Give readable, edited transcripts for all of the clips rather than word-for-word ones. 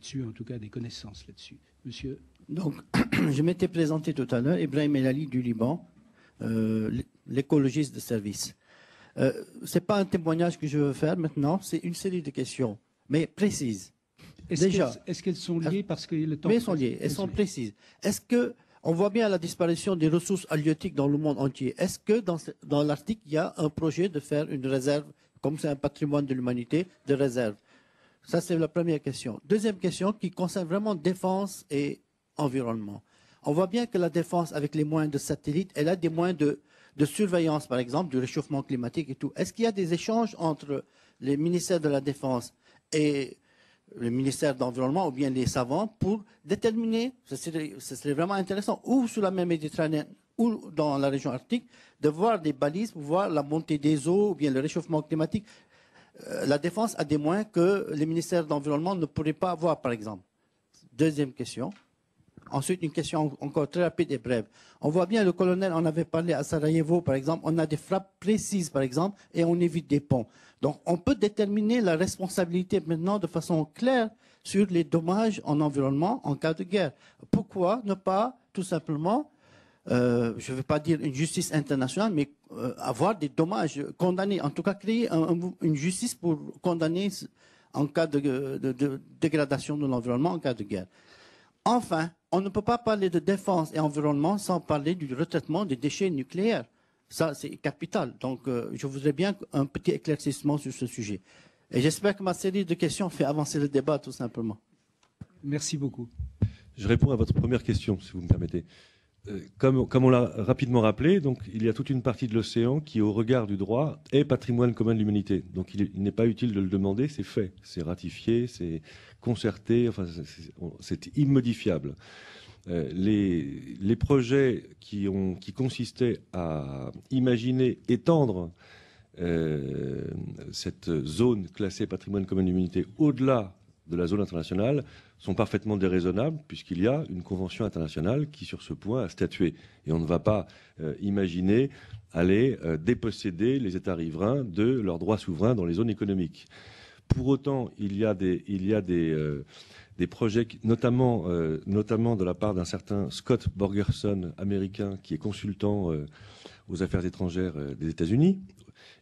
là-dessus, en tout cas des connaissances là-dessus. Monsieur. Donc, je m'étais présenté tout à l'heure, Ibrahim El Ali du Liban, l'écologiste de service. Ce n'est pas un témoignage que je veux faire maintenant, c'est une série de questions, mais précises. Est-ce qu'elles sont liées parce que le temps... Mais elles sont liées, elles sont précises. Est-ce que, on voit bien la disparition des ressources halieutiques dans le monde entier. Est-ce que dans l'Arctique, il y a un projet de faire une réserve, comme c'est un patrimoine de l'humanité, de réserve? Ça, c'est la première question. Deuxième question qui concerne vraiment défense et environnement. On voit bien que la défense, avec les moyens de satellite, elle a des moyens de surveillance, par exemple, du réchauffement climatique et tout. Est-ce qu'il y a des échanges entre les ministères de la Défense et le ministère de l'Environnement ou bien les savants pour déterminer, ce serait vraiment intéressant, ou sur la mer Méditerranée ou dans la région arctique, de voir des balises pour voir la montée des eaux ou bien le réchauffement climatique. La défense a des moyens que les ministères de l'Environnement ne pourraient pas avoir, par exemple. Deuxième question. Ensuite, une question encore très rapide et brève. On voit bien, le colonel en avait parlé à Sarajevo, par exemple, on a des frappes précises, par exemple, et on évite des ponts. Donc, on peut déterminer la responsabilité maintenant de façon claire sur les dommages en environnement en cas de guerre. Pourquoi ne pas, tout simplement, je ne veux pas dire une justice internationale, mais avoir des dommages condamnés, en tout cas créer une justice pour condamner en cas de dégradation de l'environnement en cas de guerre. Enfin, on ne peut pas parler de défense et environnement sans parler du retraitement des déchets nucléaires. Ça, c'est capital. Donc, je voudrais bien un petit éclaircissement sur ce sujet. Et j'espère que ma série de questions fait avancer le débat, tout simplement. Merci beaucoup. Je réponds à votre première question, si vous me permettez. Comme on l'a rapidement rappelé, donc, il y a toute une partie de l'océan qui, au regard du droit, est patrimoine commun de l'humanité. Donc il n'est pas utile de le demander, c'est fait, c'est ratifié, c'est concerté, enfin, c'est immodifiable. Les projets qui consistaient à imaginer étendre cette zone classée patrimoine commun de l'humanité au-delà de la zone internationale sont parfaitement déraisonnables puisqu'il y a une convention internationale qui, sur ce point, a statué. Et on ne va pas imaginer aller déposséder les États riverains de leurs droits souverains dans les zones économiques. Pour autant, il y a des projets, notamment de la part d'un certain Scott Borgerson, américain, qui est consultant aux affaires étrangères des États-Unis,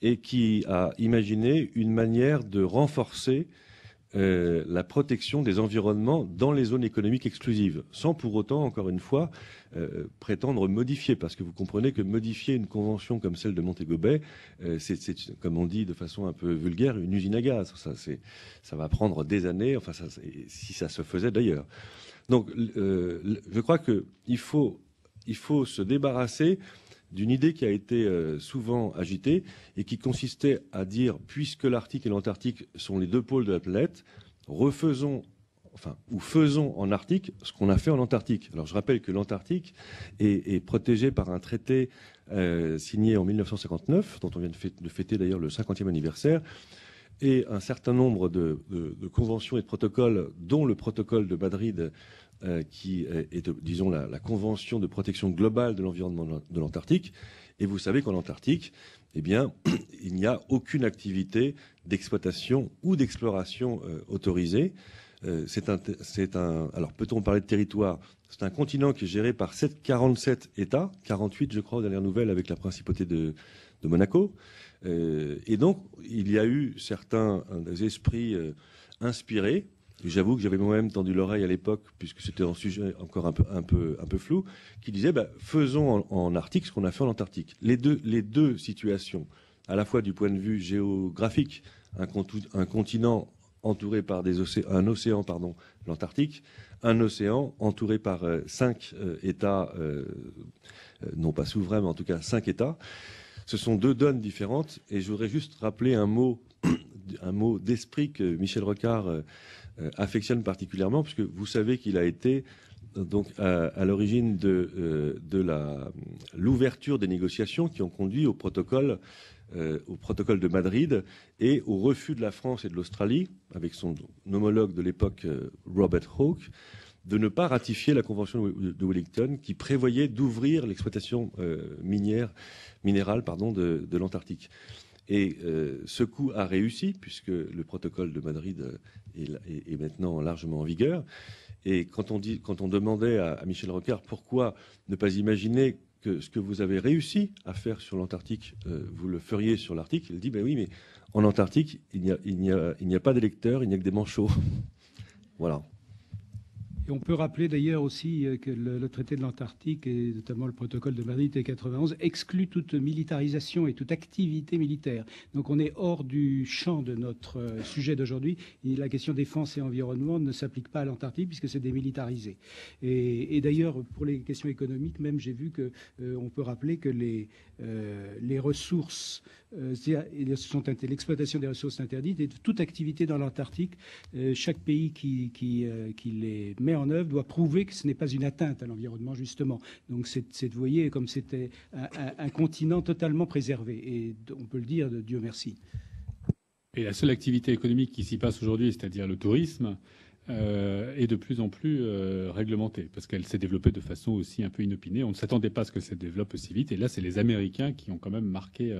et qui a imaginé une manière de renforcer la protection des environnements dans les zones économiques exclusives, sans pour autant, encore une fois, prétendre modifier, parce que vous comprenez que modifier une convention comme celle de Montego Bay, c'est, comme on dit de façon un peu vulgaire, une usine à gaz. Ça va prendre des années, enfin, si ça se faisait d'ailleurs. Donc, je crois qu'il faut se débarrasser d'une idée qui a été souvent agitée et qui consistait à dire, puisque l'Arctique et l'Antarctique sont les deux pôles de la planète, faisons en Arctique ce qu'on a fait en Antarctique. Alors je rappelle que l'Antarctique est protégé par un traité signé en 1959, dont on vient de fêter d'ailleurs le 50e anniversaire, et un certain nombre de conventions et de protocoles, dont le protocole de Madrid, qui est, disons, la convention de protection globale de l'environnement de l'Antarctique. Et vous savez qu'en Antarctique, eh bien, il n'y a aucune activité d'exploitation ou d'exploration autorisée. Alors, peut-on parler de territoire? C'est un continent qui est géré par 47 États, 48, je crois, aux dernières nouvelles, avec la principauté de Monaco. Et donc, il y a eu certains esprits inspirés. J'avoue que j'avais moi-même tendu l'oreille à l'époque, puisque c'était un sujet encore un peu flou, qui disait faisons en Arctique ce qu'on a fait en Antarctique. Les deux situations, à la fois du point de vue géographique, un continent entouré par un océan, l'Antarctique, un océan entouré par 5 États, non pas souverains, mais en tout cas 5 États. Ce sont deux donnes différentes, et je voudrais juste rappeler un mot d'esprit que Michel Rocard affectionne particulièrement, puisque vous savez qu'il a été donc à l'origine de l'ouverture des négociations qui ont conduit au protocole de Madrid et au refus de la France et de l'Australie, avec son homologue de l'époque Robert Hawke, de ne pas ratifier la convention de Wellington qui prévoyait d'ouvrir l'exploitation minérale de l'Antarctique. Et ce coup a réussi, puisque le protocole de Madrid est maintenant largement en vigueur. Et quand on demandait à Michel Rocard pourquoi ne pas imaginer que ce que vous avez réussi à faire sur l'Antarctique, vous le feriez sur l'Arctique, il dit, ben oui, mais en Antarctique, il n'y a pas d'électeurs, il n'y a que des manchots. Voilà. Et on peut rappeler d'ailleurs aussi que le traité de l'Antarctique, et notamment le protocole de Madrid et 91, exclut toute militarisation et toute activité militaire. Donc on est hors du champ de notre sujet d'aujourd'hui. La question défense et environnement ne s'applique pas à l'Antarctique puisque c'est démilitarisé. Et d'ailleurs, pour les questions économiques, même j'ai vu qu'on peut rappeler que les ressources, l'exploitation des ressources interdites et toute activité dans l'Antarctique, chaque pays qui les met en œuvre doit prouver que ce n'est pas une atteinte à l'environnement, justement. Donc, vous voyez, comme c'était un continent totalement préservé. Et on peut le dire, Dieu merci. Et la seule activité économique qui s'y passe aujourd'hui, c'est-à-dire le tourisme, est de plus en plus réglementée, parce qu'elle s'est développée de façon aussi un peu inopinée. On ne s'attendait pas à ce que ça se développe aussi vite. Et là, c'est les Américains qui ont quand même marqué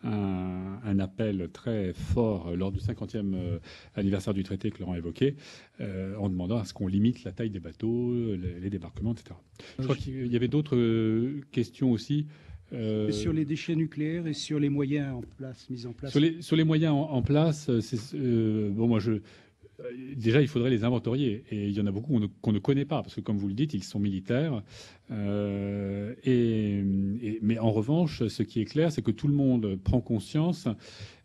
un appel très fort lors du 50e anniversaire du traité que Laurent évoquait, en demandant à ce qu'on limite la taille des bateaux, les débarquements, etc. Je crois qu'il y avait d'autres questions aussi. Sur les déchets nucléaires et sur les moyens mis en place. Sur les moyens en place, déjà, il faudrait les inventorier. Et il y en a beaucoup qu'on ne connaît pas, parce que, comme vous le dites, ils sont militaires. Mais en revanche, ce qui est clair, c'est que tout le monde prend conscience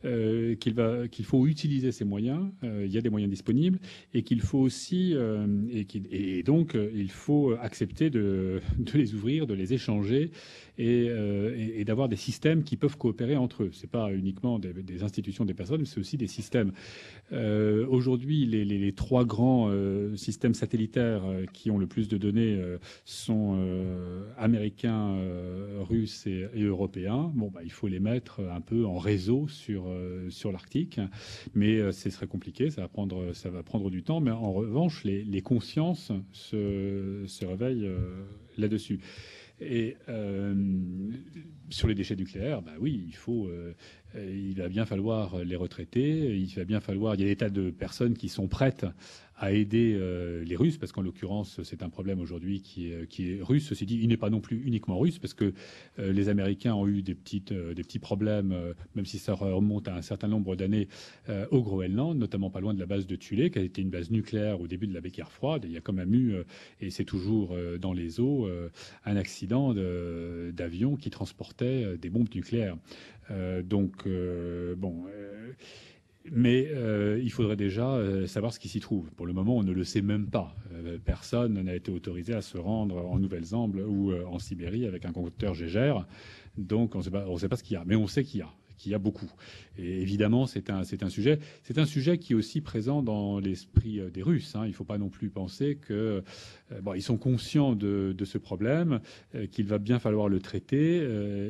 qu'il faut utiliser ces moyens. Il y a des moyens disponibles et qu'il faut aussi donc il faut accepter de les ouvrir, de les échanger et d'avoir des systèmes qui peuvent coopérer entre eux. C'est pas uniquement des institutions, des personnes, mais c'est aussi des systèmes. Aujourd'hui, les trois grands systèmes satellitaires qui ont le plus de données sont américains, russes et européens. Bon, il faut les mettre un peu en réseau sur l'Arctique, mais ce serait compliqué, ça va prendre du temps. Mais en revanche, les consciences se réveillent là-dessus. Et sur les déchets nucléaires, oui, il va bien falloir les retraiter. Il y a des tas de personnes qui sont prêtes à aider les Russes, parce qu'en l'occurrence, c'est un problème aujourd'hui qui est russe. Ceci dit, il n'est pas non plus uniquement russe, parce que les Américains ont eu des petits problèmes, même si ça remonte à un certain nombre d'années, au Groenland, notamment pas loin de la base de Thulé, qui a été une base nucléaire au début de la guerre froide. Et il y a quand même eu, et c'est toujours dans les eaux, un accident d'avion qui transportait des bombes nucléaires. Mais il faudrait déjà savoir ce qui s'y trouve. Pour le moment, on ne le sait même pas. Personne n'a été autorisé à se rendre en Nouvelle-Zélande ou en Sibérie avec un compteur Gégère. Donc, on ne sait pas ce qu'il y a. Mais on sait qu'il y a beaucoup. Et évidemment, c'est un sujet. C'est un sujet qui est aussi présent dans l'esprit des Russes. Il ne faut pas non plus penser que ils sont conscients de ce problème, qu'il va bien falloir le traiter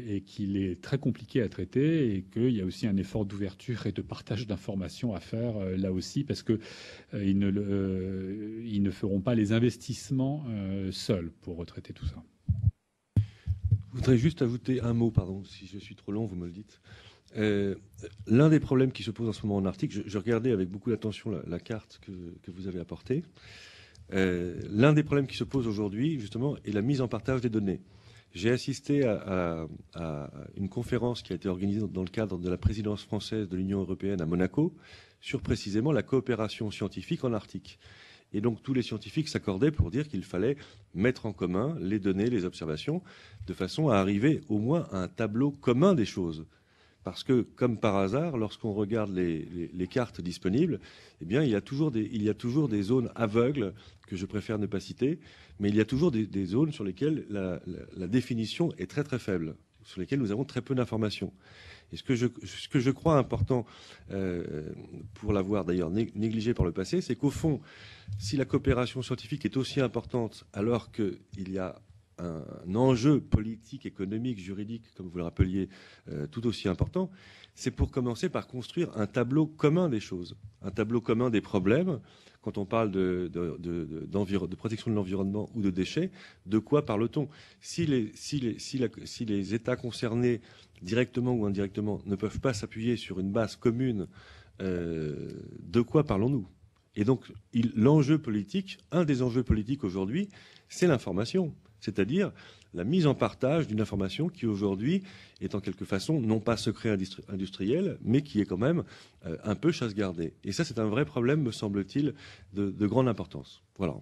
et qu'il est très compliqué à traiter et qu'il y a aussi un effort d'ouverture et de partage d'informations à faire là aussi, parce que ils ne feront pas les investissements seuls pour retraiter tout ça. Je voudrais juste ajouter un mot, pardon, si je suis trop long, vous me le dites. L'un des problèmes qui se pose en ce moment en Arctique, je regardais avec beaucoup d'attention la carte que vous avez apportée. L'un des problèmes qui se pose aujourd'hui, justement, est la mise en partage des données. J'ai assisté à une conférence qui a été organisée dans le cadre de la présidence française de l'Union européenne à Monaco sur précisément la coopération scientifique en Arctique. Et donc tous les scientifiques s'accordaient pour dire qu'il fallait mettre en commun les données, les observations, de façon à arriver au moins à un tableau commun des choses. Parce que, comme par hasard, lorsqu'on regarde les cartes disponibles, eh bien, il y a toujours des zones aveugles que je préfère ne pas citer, mais il y a toujours des zones sur lesquelles la définition est très très faible, sur lesquelles nous avons très peu d'informations. Et ce que je crois important, pour l'avoir d'ailleurs négligé par le passé, c'est qu'au fond, si la coopération scientifique est aussi importante alors qu'il y a un enjeu politique, économique, juridique, comme vous le rappeliez, tout aussi important, c'est pour commencer par construire un tableau commun des choses, un tableau commun des problèmes quand on parle de protection de l'environnement ou de déchets, de quoi parle-t-on? Si les États concernés, directement ou indirectement, ne peuvent pas s'appuyer sur une base commune, de quoi parlons-nous? Et donc, l'enjeu politique, un des enjeux politiques aujourd'hui, c'est l'information, c'est-à-dire la mise en partage d'une information qui aujourd'hui est en quelque façon non pas secret industriel, mais qui est quand même un peu chasse gardée. Et ça, c'est un vrai problème, me semble-t-il, de grande importance. Voilà.